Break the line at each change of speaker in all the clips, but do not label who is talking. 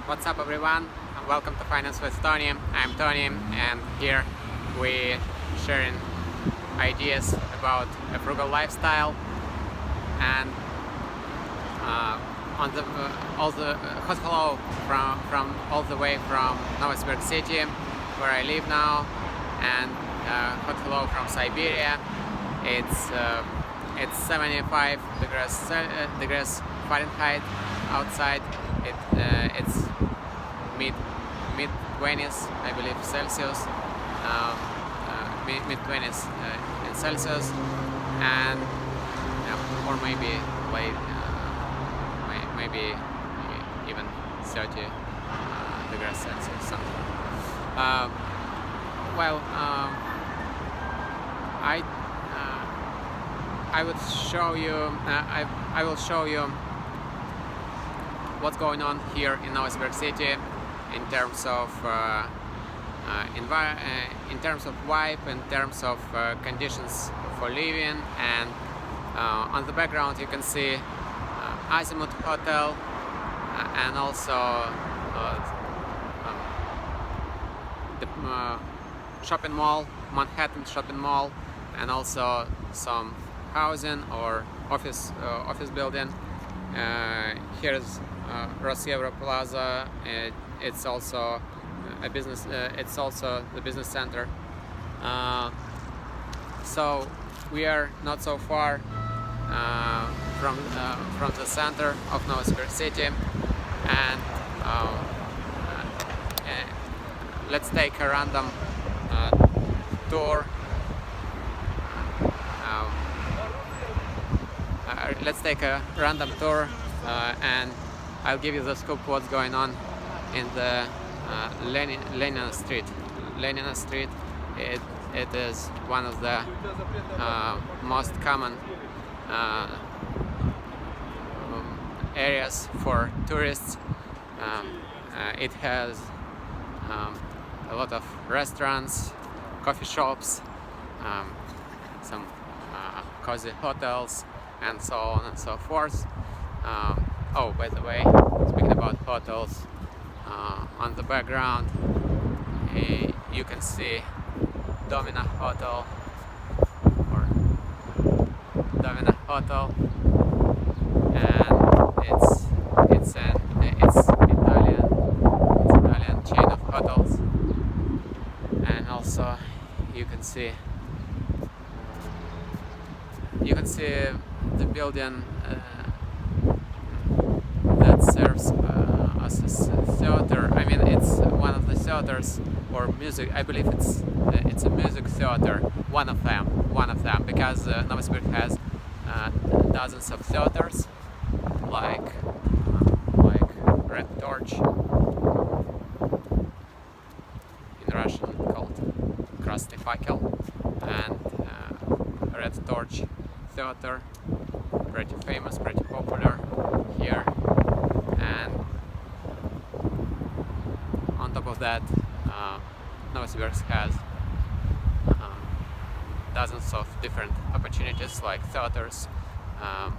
What's up everyone? Welcome to Finance with Tony. I'm Tony and here we sharing ideas about a frugal lifestyle and on the hot hello from all the way from Novosibirsk city where I live now, and hot hello from Siberia. It's 75 degrees Fahrenheit outside. It's mid 20s, I believe, Celsius, mid 20s in Celsius, and or maybe late, maybe even 30 degrees Celsius, something. I would show you. I will show you what's going on here in Novosibirsk city in terms of in terms of vibe, in terms of conditions for living, and on the background you can see Azimut Hotel and also the shopping mall, Manhattan shopping mall, and also some housing or office building. Here's Rosyevro Plaza. It's also a business. It's also the business center. So we are not so far from the center of Novosibirsk city, and let's take a random tour. Let's take a random tour, and I'll give you the scoop what's going on in the Lenina Street. Lenina Street, it is one of the most common areas for tourists. It has a lot of restaurants, coffee shops, some cozy hotels, and so on and so forth. Oh, by the way, speaking about hotels, on the background you can see Domina Hotel or Domina Hotel, and it's Italian chain of hotels, and also you can see the building that serves as a theater. I mean, it's one of the theaters or music. I believe it's a music theater. One of them, because Novosibirsk has dozens of theaters, like Red Torch, in Russian called Krasny and Red Torch theater, pretty famous, pretty popular here. And on top of that, Novosibirsk has dozens of different opportunities like theaters,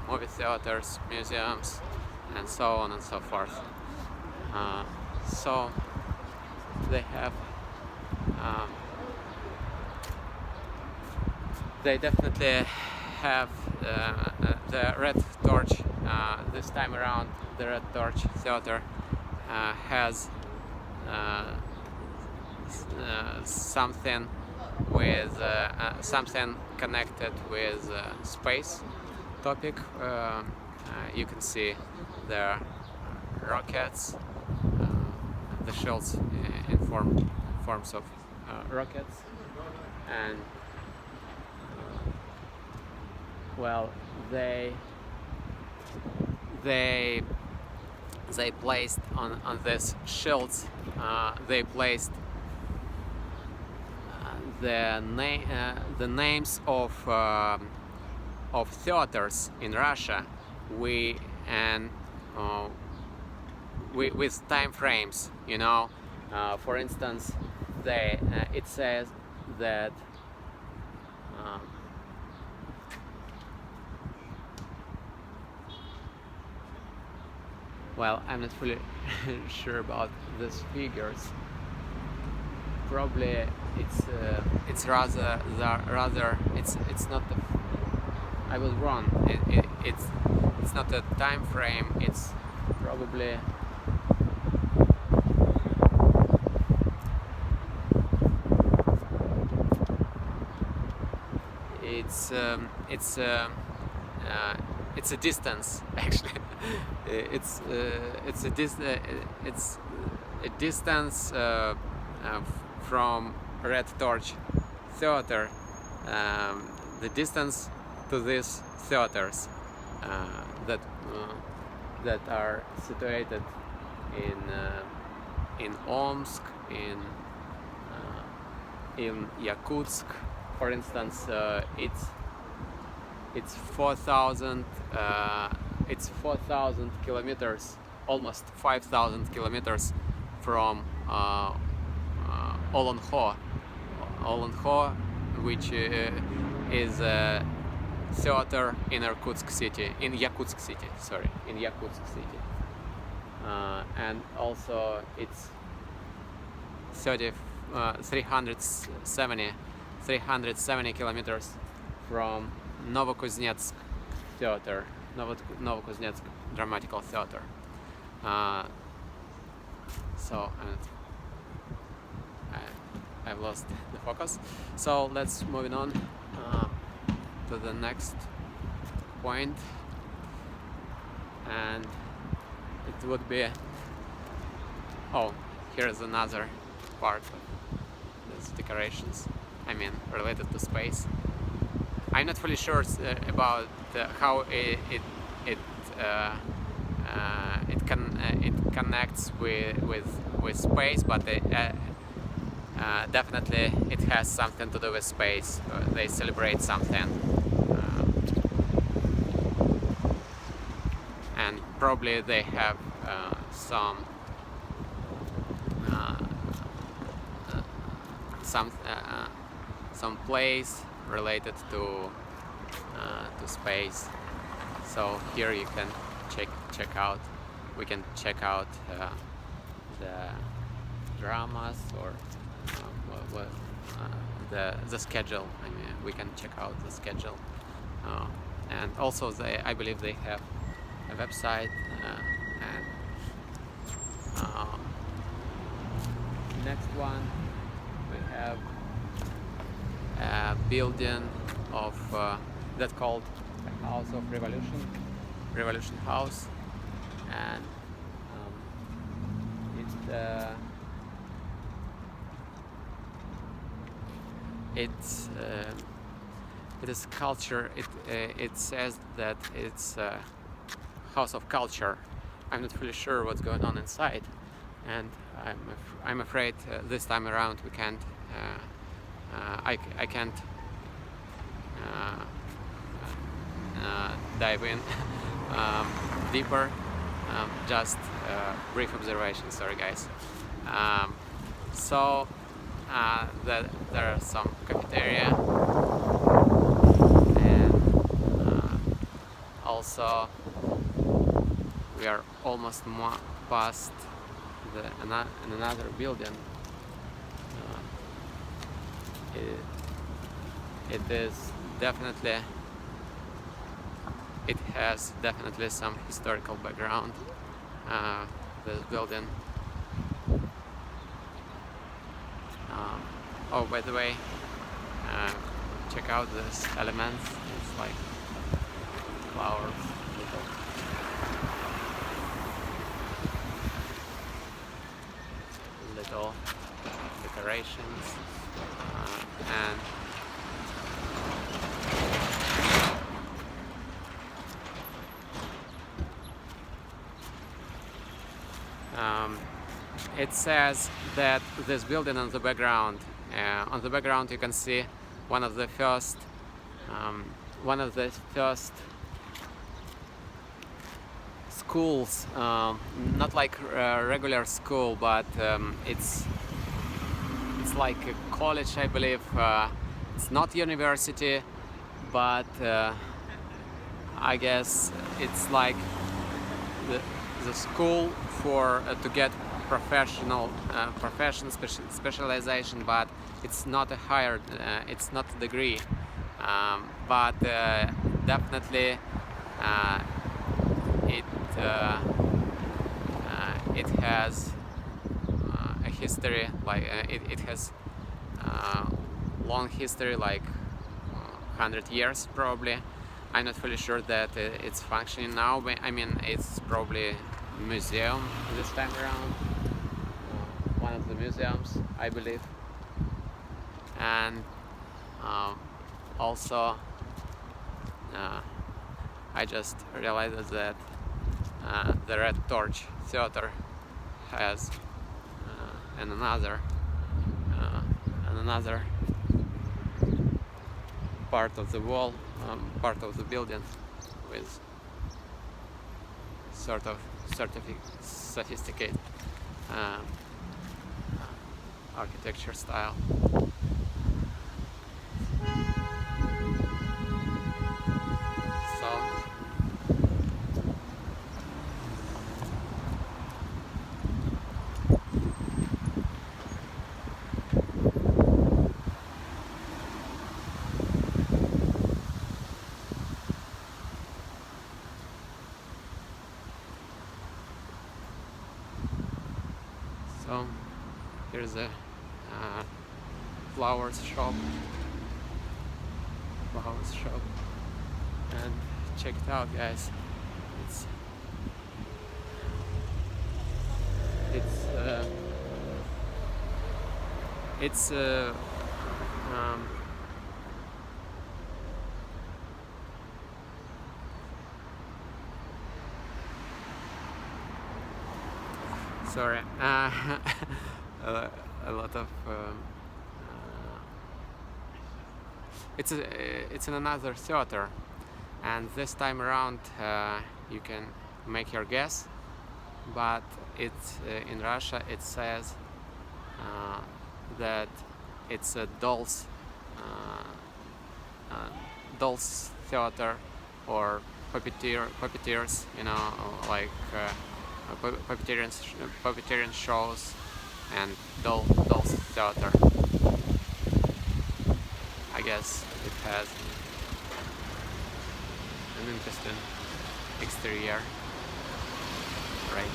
movie theaters, museums, and so on and so forth. So they have they definitely have the Red Torch. This time around, the Red Torch Theater has something with something connected with space topic. You can see the rockets, the shells in forms of rockets, and well, they placed on these shields. They placed the names of theaters in Russia. With time frames. For instance, it says that. Well, I'm not fully sure about these figures. Probably it's rather it's not the, I was wrong. It's not a time frame. It's probably it's a distance actually. It's a distance from Red Torch Theater. The distance to these theaters that are situated in Omsk, in Yakutsk, for instance. It's 4,000 kilometers, almost 5,000 kilometers from Olonho, which is a theater in Yakutsk city. And also it's 370 kilometers from Novokuznetsk theater, Novokuznetsk Dramatical Theater. So I've lost the focus. So let's moving on to the next point, and it would be, oh, here's another part of these decorations. I mean, related to space. I'm not fully sure about how it connects with space, but definitely it has something to do with space. They celebrate something, and probably they have some place related to space. So here you can check out. We can check out the dramas or the schedule. I mean, we can check out the schedule, and also I believe they have a website. And next one we have a building of that called the House of Revolution House, and it is culture. It says that it's a house of culture. I'm not really sure what's going on inside, and I'm afraid this time around we can't. I can't dive in deeper. Just brief observation. Sorry, guys. So there are some cafeteria, and also we are almost past another building. It has definitely some historical background, this building. Oh, by the way, check out this elements. It's like flowers, little decorations, and it says that this building on the background you can see one of the first schools, not like a regular school, but it's like a college, I believe. It's not university, but I guess it's like the school for to get specialization, but it's not a higher, it's not a degree, but definitely it has a history, like it has long history, like 100 years probably. I'm not fully sure that it's functioning now, but I mean it's probably a museum this time around, one of the museums, I believe. And also I just realized that the Red Torch Theater has another part of the wall, part of the building with sort of sophisticated architecture style. So here's a flowers shop, and check it out, guys. It's sorry, a lot of it's in another theater, and this time around you can make your guess, but it's in Russia it says that it's a dolls theater, or puppeteers, you know, like puppeteering shows and dolls theater. I guess it has an interesting exterior, right?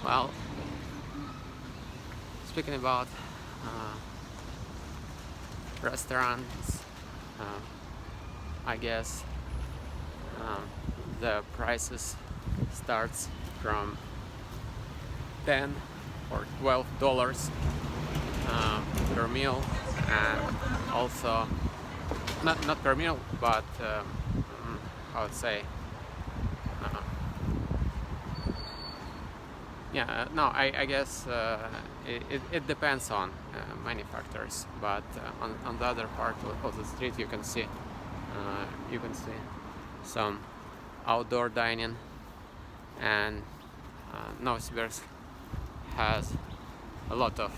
Well, speaking about restaurants, I guess the prices starts from $10 or $12 per meal, and also not per meal, but I would say yeah, no, I guess it depends on many factors, but on the other part of the street you can see some outdoor dining, and Novosibirsk has a lot of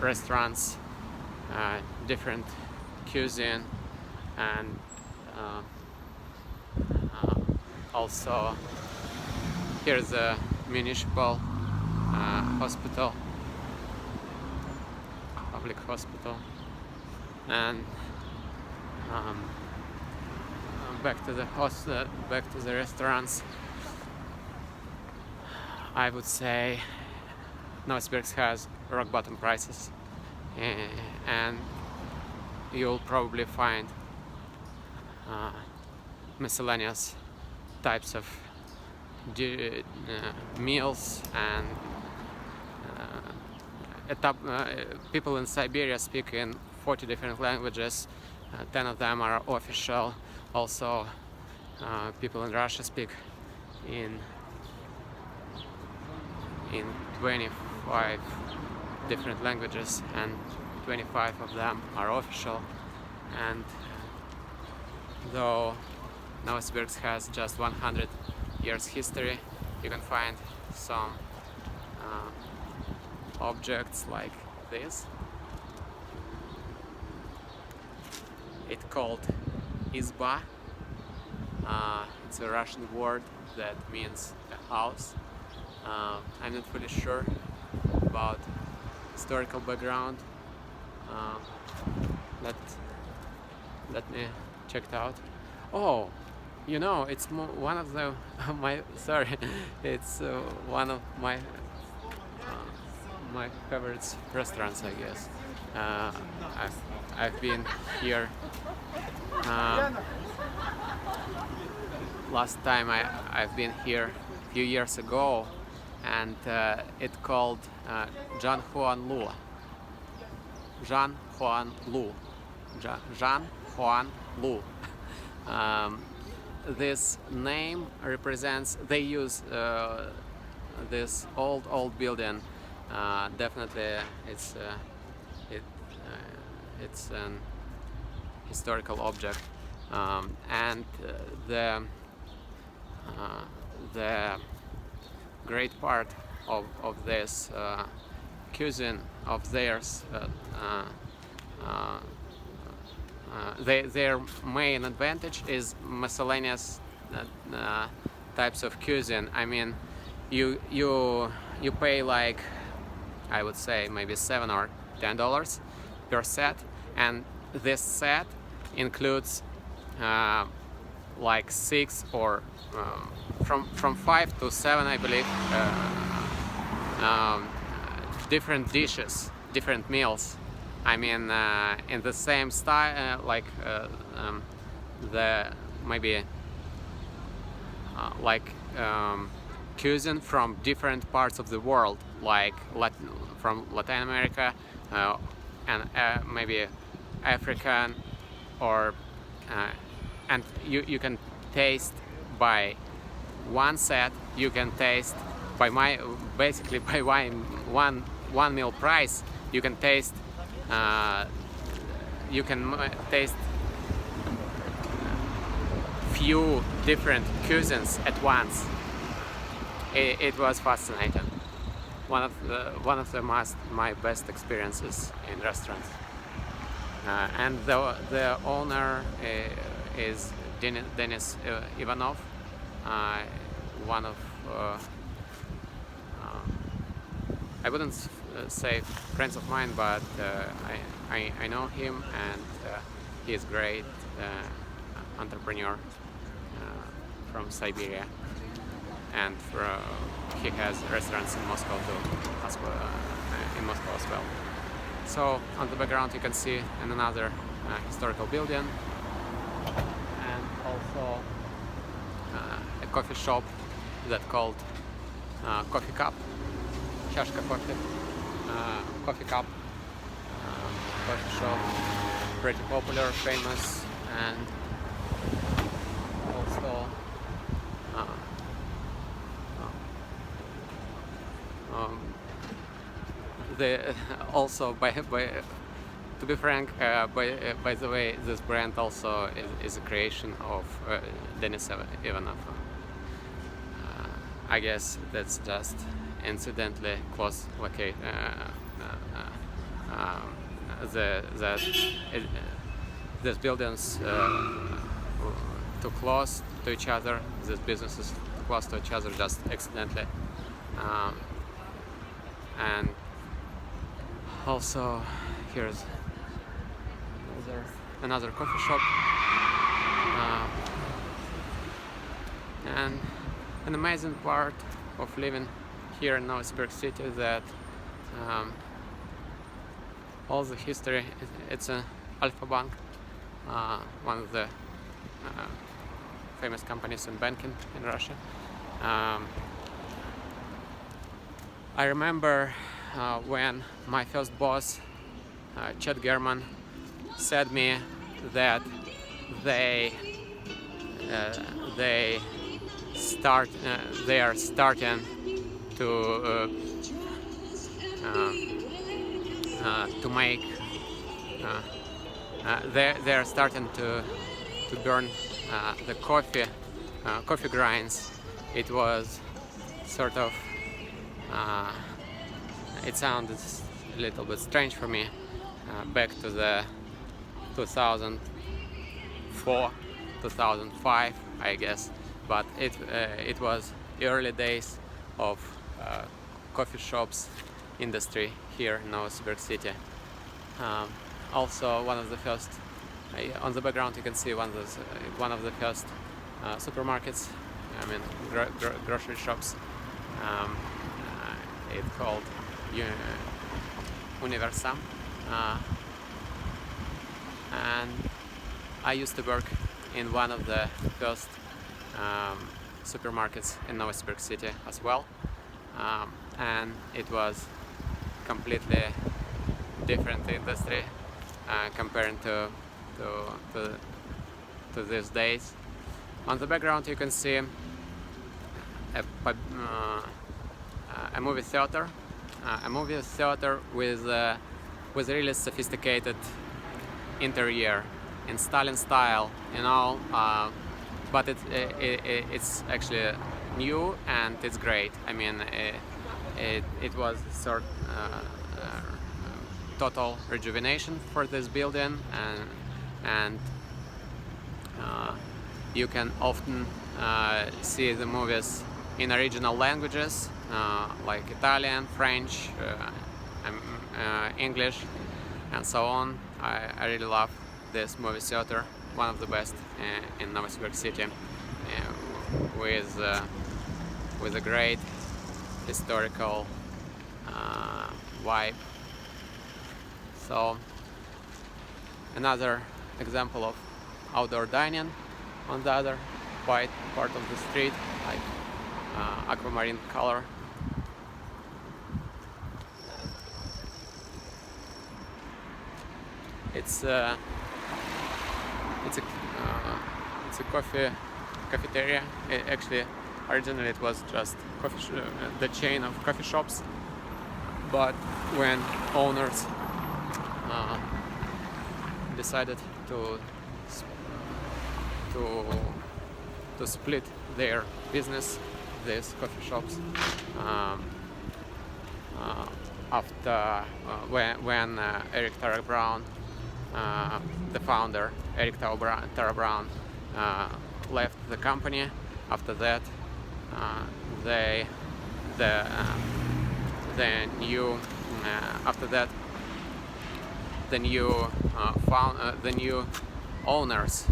restaurants, different cuisine, and also here's a municipal hospital, public hospital, and back to the restaurants. I would say Novosibirsk has rock bottom prices, and you'll probably find miscellaneous types of meals, and people in Siberia speak in 40 different languages. 10 of them are official. Also, people in Russia speak in 25 different languages, and 25 of them are official. And though Novosibirsk has just 100 years history, you can find some objects like this. It's called izba. It's a Russian word that means a house. I'm not fully sure about historical background. Let me check it out. Oh, you know, it's one of the my sorry, it's one of my favorite restaurants, I guess. I've been here. Last time I've been here a few years ago, and it's called Jean Juan Lu. Jean Juan Lu. Jean Juan Lu. This name represents, they use this old building. Definitely it's an historical object, and the great part of this cuisine of theirs, their main advantage is miscellaneous types of cuisine. I mean, you pay like, I would say maybe $7 or $10 per set, and this set includes like 6 or from 5 to 7, I believe, different dishes, different meals. I mean, in the same style, like the maybe like cuisine from different parts of the world, like from Latin America and maybe African, or and you can taste by one set. You can taste by basically by one meal price. You can taste. You can taste few different cuisines at once. It was fascinating. One of my best experiences in restaurants. And the owner is Denis Ivanov, one of I wouldn't say friends of mine, but I know him, and he is great entrepreneur from Siberia, and he has restaurants in Moscow too, in Moscow as well. So on the background you can see another historical building, and also a coffee shop that called Coffee Cup, Чашка coffee, coffee cup, coffee shop, pretty popular, famous, and also to be frank, by the way, this brand also is a creation of Denis Ivanov. I guess that's just incidentally close located. These buildings too close to each other. These businesses too close to each other just accidentally. And also here's another coffee shop, and an amazing part of living here in Novosibirsk city that all the history. It's an Alpha Bank, one of the famous companies in banking in Russia. I remember when my first boss, Chet German, said me that they are starting to make they are starting to burn the coffee grinds. It was sort of It sounded a little bit strange for me back to the 2004, 2005, I guess, but it was the early days of coffee shops industry here in Novosibirsk city. Also, one of the first, on the background you can see one of the first supermarkets, I mean grocery shops. It's called Univermag, and I used to work in one of the first supermarkets in Novosibirsk city as well, and it was completely different industry comparing to these days. On the background you can see a movie theater, with really sophisticated interior in Stalin style, you know, but it's actually new and it's great. I mean, it was sort total rejuvenation for this building, and you can often see the movies in original languages like Italian, French, English, and so on. I really love this movie theater, one of the best in Novosibirsk city, with a great historical vibe. So another example of outdoor dining on the other white part of the street, like aquamarine color. It's a cafeteria. Actually, originally it was just the chain of coffee shops, but when owners decided to split their business, these coffee shops, after when Eric Tara Brown, the founder Eric Tara Brown, left the company. After that, the new owners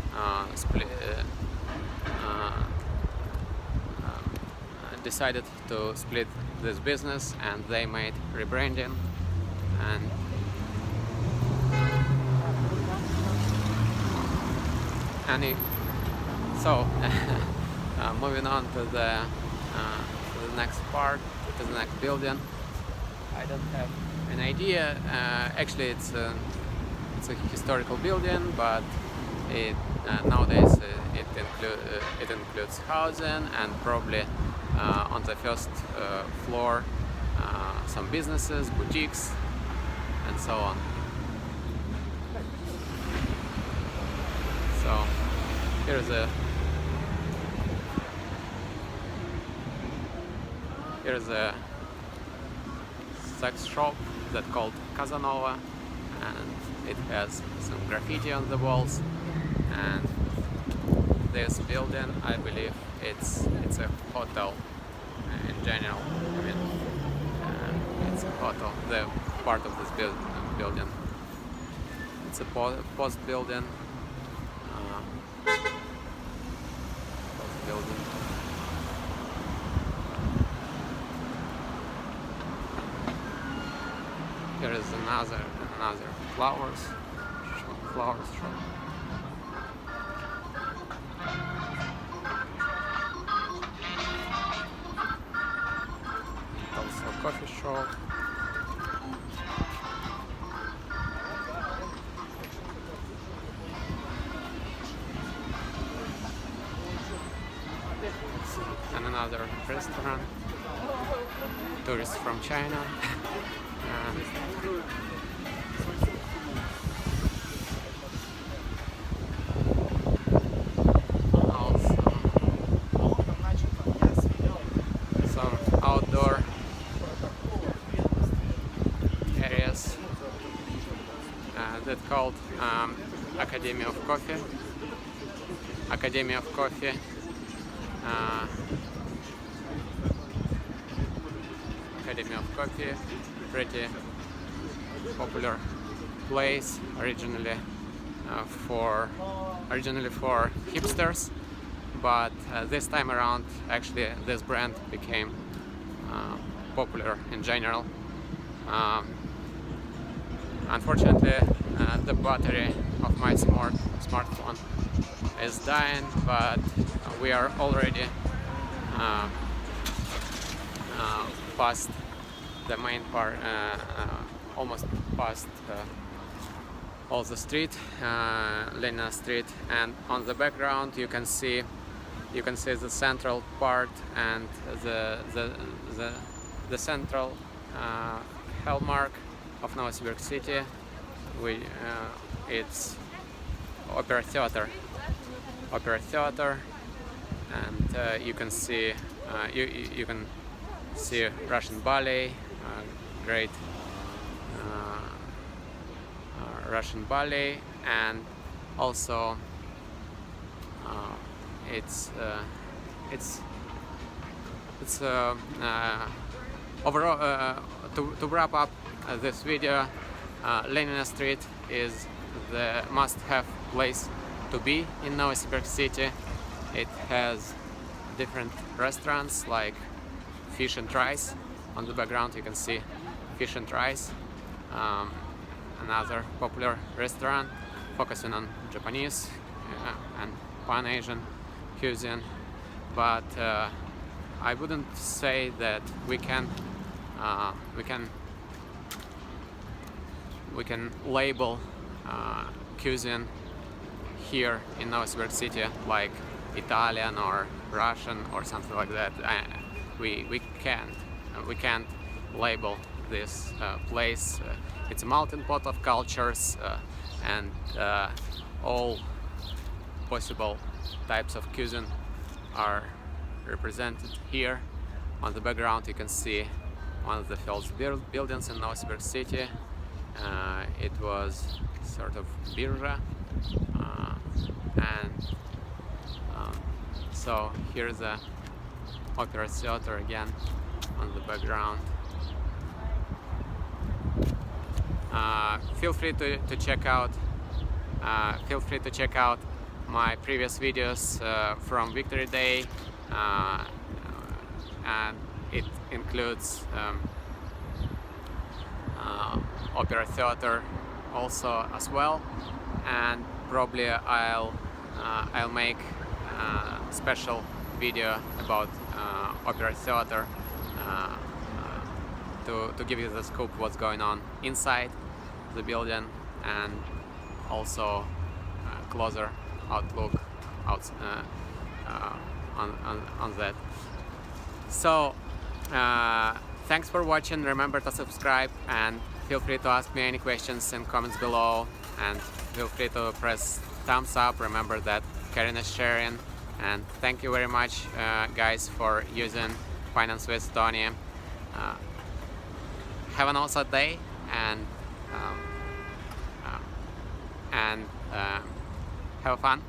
decided to split this business, and they made rebranding, and so moving on to the next part, to the next building. I don't have an idea. Actually, it's a historical building, but nowadays it includes housing, and probably on the first floor some businesses, boutiques, and so on. So here's a sex shop that's called Casanova, and it has some graffiti on the walls. And this building, I believe it's a hotel in general. I mean, it's a hotel, the part of this building. It's a post building. Here is another flowers shop. Also coffee shop. And another restaurant. Tourists from China. And also some outdoor called Academy of Coffee. Academy of Coffee. Academy of Coffee, pretty popular place originally for hipsters, but this time around actually this brand became popular in general. Unfortunately, the battery of my smartphone is dying, but we are already past the main part, almost past all the street, Lenina Street, and on the background you can see the central part and the central hallmark of Novosibirsk city. It's opera theater, and you can see Russian ballet, great Russian ballet, and also overall, to wrap up this video, Lenina Street is the must-have place to be in Novosibirsk city. It has different restaurants like Fish and Rice. On the background you can see Fish and Rice, another popular restaurant focusing on Japanese and Pan-Asian cuisine. But I wouldn't say that we can label cuisine here in Novosibirsk city like Italian or Russian or something like that. We can't label this place. It's a melting pot of cultures, and all possible types of cuisine are represented here. On the background you can see one of the first buildings in Novosibirsk city. It was sort of birja, and so here's the opera theater again on the background. Feel free to check out my previous videos from Victory Day, and it includes opera theater also as well, and probably I'll make a special video about opera theater to give you the scope what's going on inside the building, and also closer outlook on that. So thanks for watching. Remember to subscribe, and feel free to ask me any questions in comments below, and feel free to press thumbs up. Remember that caring is sharing, and thank you very much guys for using Finance with Tony. Have an awesome day, and have fun.